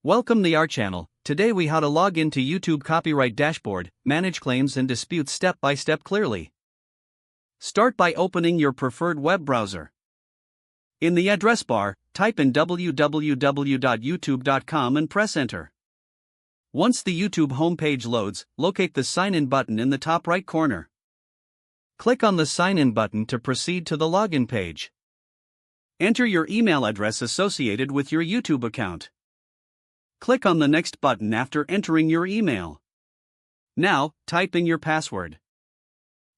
Welcome to our channel. Today we how to log into YouTube copyright dashboard, manage claims and disputes step by step clearly. Start by opening your preferred web browser. In the address bar, type in www.youtube.com and press enter. Once the YouTube homepage loads, locate the sign in button in the top right corner. Click on the sign in button to proceed to the login page. Enter your email address associated with your YouTube account. Click on the next button after entering your email. Now, type in your password.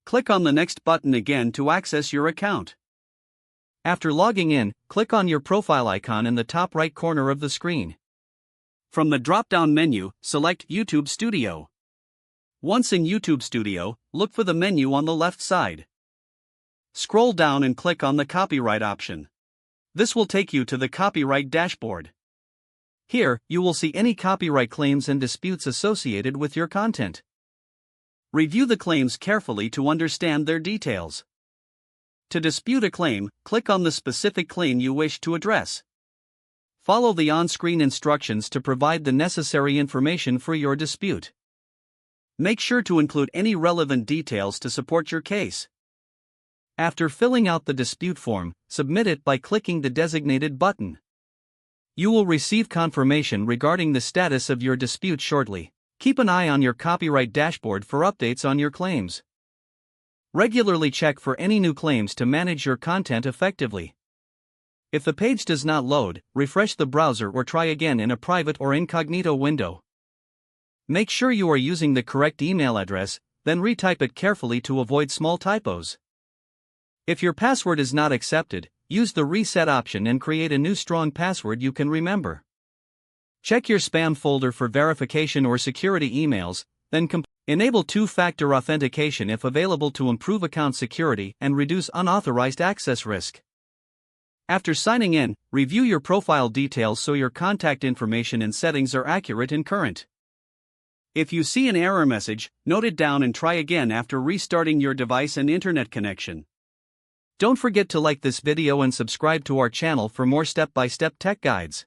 Click on the next button again to access your account. After logging in, click on your profile icon in the top right corner of the screen. From the drop-down menu, select YouTube Studio. Once in YouTube Studio, look for the menu on the left side. Scroll down and click on the copyright option. This will take you to the copyright dashboard. Here, you will see any copyright claims and disputes associated with your content. Review the claims carefully to understand their details. To dispute a claim, click on the specific claim you wish to address. Follow the on-screen instructions to provide the necessary information for your dispute. Make sure to include any relevant details to support your case. After filling out the dispute form, submit it by clicking the designated button. You will receive confirmation regarding the status of your dispute shortly. Keep an eye on your copyright dashboard for updates on your claims. Regularly check for any new claims to manage your content effectively. If the page does not load, refresh the browser or try again in a private or incognito window. Make sure you are using the correct email address, then retype it carefully to avoid small typos. If your password is not accepted, use the reset option and create a new strong password you can remember. Check your spam folder for verification or security emails, then enable two-factor authentication if available to improve account security and reduce unauthorized access risk. After signing in, review your profile details so your contact information and settings are accurate and current. If you see an error message, note it down and try again after restarting your device and internet connection. Don't forget to like this video and subscribe to our channel for more step-by-step tech guides.